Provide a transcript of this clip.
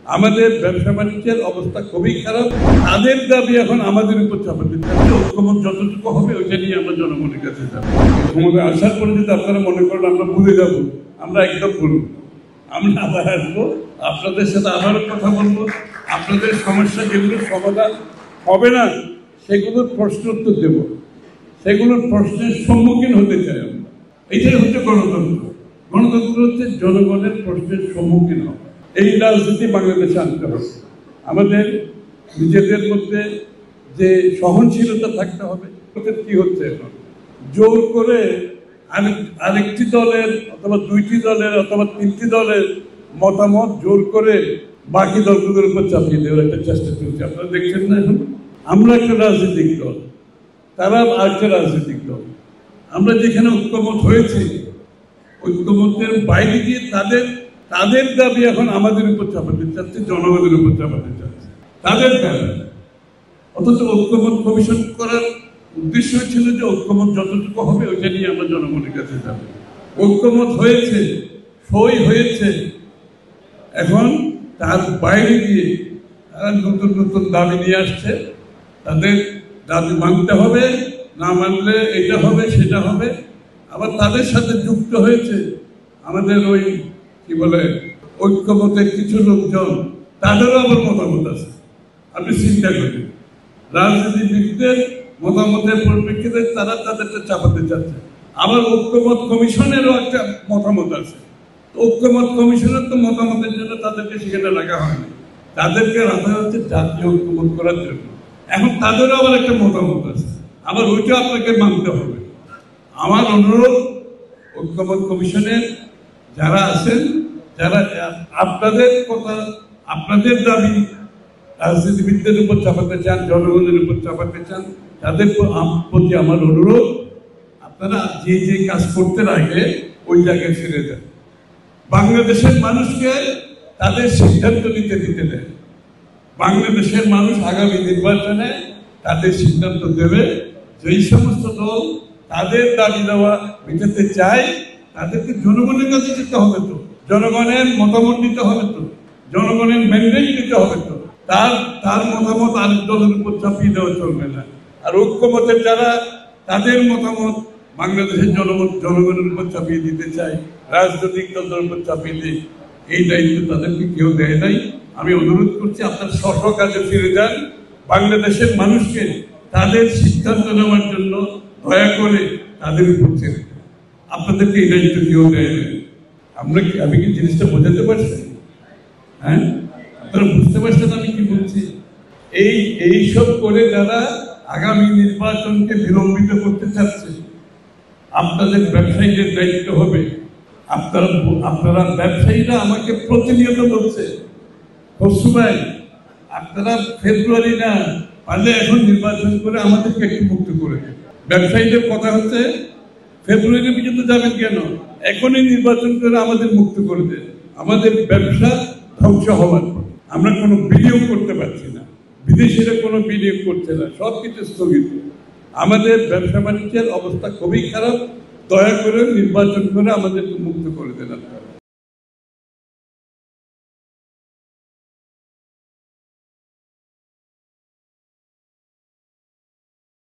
আমাদের ব্যবসা বাণিজ্যের অবস্থা খুবই খারাপ। তাদের দাবি এখন আমাদের উপর চাপা দিতে হবে। ঐক্যমত যতটুকু হবে ওইটা নিয়ে আমরা জনগণের কাছে যাবো। ক্ষমতায় আসার পরে যদি আপনারা মনে করেন আমরা ভুলে যাবো, আমরা একদম ভুলব। আমরা আবার আসবো, আপনাদের সাথে আবারও কথা বলবো। আপনাদের সমস্যা যেগুলো সমাধান হবে না সেগুলোর প্রশ্ন উত্তর দেব, সেগুলোর প্রশ্নের সম্মুখীন হতে চাই আমরা। এটাই হচ্ছে গণতন্ত্র। গণতন্ত্র হচ্ছে জনগণের প্রশ্নের সম্মুখীন হওয়া। এই রাজনীতি বাংলাদেশে আনতে হবে। আমাদের নিজেদের মধ্যে যে সহনশীলতা থাকতে হবে। কি হচ্ছে এখন জোর করে আরেকটি দলের অথবা দুইটি দলের অথবা তিনটি দলের মতামত জোর করে বাকি দলগুলোর উপর চাপিয়ে দেওয়ার একটা চেষ্টা চলছে। আপনারা দেখছেন না, এখন আমরা একটা রাজনৈতিক দল, তারা আরেকটা রাজনৈতিক দল। আমরা যেখানে ঐক্যমত হয়েছি, ঐক্যমতের বাইরে গিয়ে তাদের দাবি এখন আমাদের উপর চাপাতে চাচ্ছে, জনগণের উপর চাপাতে চাচ্ছে তাদের দাবি। অথচ ঐক্যমত কমিশন করার উদ্দেশ্য ছিল যে ঐক্যমত যতটুকু হবে ওইটা নিয়ে আমরা জনগণের কাছে যাব। ঐক্যমত হয়েছে, সই হয়েছে, এখন তার বাইরে গিয়ে তারা নতুন নতুন দাবি নিয়ে আসছে। তাদের দাবি মানতে হবে, না মানলে এটা হবে সেটা হবে। আবার তাদের সাথে যুক্ত হয়েছে আমাদের ওই কি বলে ঐক্যমতের কিছু লোকজন, তাদেরও আবার মতামত আছে। আপনি চিন্তা করেন, রাজনীতিবিদদের মতামতের পরিপ্রেক্ষিতে তারা তাদেরটা চাপাতে চাচ্ছে। আবার ঐক্যমত কমিশনেরও একটা মতামত আছে। ঐক্যমত কমিশনের তো মতামতের জন্য তাদেরকে সেখানে রাখা হয়নি, তাদেরকে রাখা হচ্ছে জাতীয় ঐক্যমত করার জন্য। এখন তাদেরও আবার একটা মতামত আছে, আবার ওইটা আপনাকে মানতে হবে। আমার অনুরোধ, ঐক্যমত কমিশনের যারা আছেন, যারা আপনাদের কথা, আপনাদের দাবি রাজনীতিবিদদের উপর চাপাতে চান, জনগণের উপর চাপাতে চান, তাদের প্রতি আমার অনুরোধ, আপনারা যে যে কাজ করতে আগে ওই জায়গায় ফিরে যান। বাংলাদেশের মানুষকে তাদের সিদ্ধান্ত নিতে দিতে দেন। বাংলাদেশের মানুষ আগামী নির্বাচনে তাদের সিদ্ধান্ত দেবে। যেই সমস্ত দল তাদের দাবি দেওয়া মেটাতে চায়, তাদেরকে জনগণের কাছে যেতে হবে, তো জনগণের মতামত নিতে হবে, তো জনগণের ম্যান্ডেট নিতে হবে, তো তার মতামত আরেক দলের উপর চাপিয়ে দেওয়া চলবে না। আর ঐক্যমতের যারা তাদের মতামত বাংলাদেশের জনগণের উপর চাপিয়ে দিতে চায়, রাজনৈতিক দলের উপর চাপিয়ে দেয়, এই দায়িত্ব তাদেরকে কেউ দেয় নাই। আমি অনুরোধ করছি আপনার স্ব কাজে ফিরে যান। বাংলাদেশের মানুষকে তাদের সিদ্ধান্ত নেওয়ার জন্য দয়া করে তাদের উপর ছেড়ে দেন। আপনাদেরকে এই দায়িত্ব কেউ দেয় নাই। আমি কি জিনিসটা বোঝাতে পারছি? হ্যাঁ, আপনারা বুঝতে পারছেন আমি কি বলছি? এইসব করে যারা আগামী নির্বাচনকে বিলম্বিত করতে চাচ্ছে, আপনাদের ব্যবসায়ীদের দায়িত্ব হবে। আপনারা ব্যবসায়ীরা আমাকে প্রতিনিয়ত বলছে, খসরু ভাই আপনারা ফেব্রুয়ারি না পারলে এখন নির্বাচন করে আমাদেরকে একটু মুক্ত করে দেন। ব্যবসায়ীদের কথা হচ্ছে ফেব্রুয়ারি পর্যন্ত যাবেন কেন, এখনই নির্বাচন করে আমাদের মুক্ত করে দেন। আমাদের ব্যবসা ধ্বংস হওয়ার পর আমরা কোনো বিনিয়োগ করতে পারছি না, বিদেশিরা কোনো বিনিয়োগ করছে না, সবকিছু স্থগিত। আমাদের ব্যবসা বাণিজ্যের অবস্থা খুবই খারাপ। দয়া করে নির্বাচন করে আমাদেরকে মুক্ত করে দেন।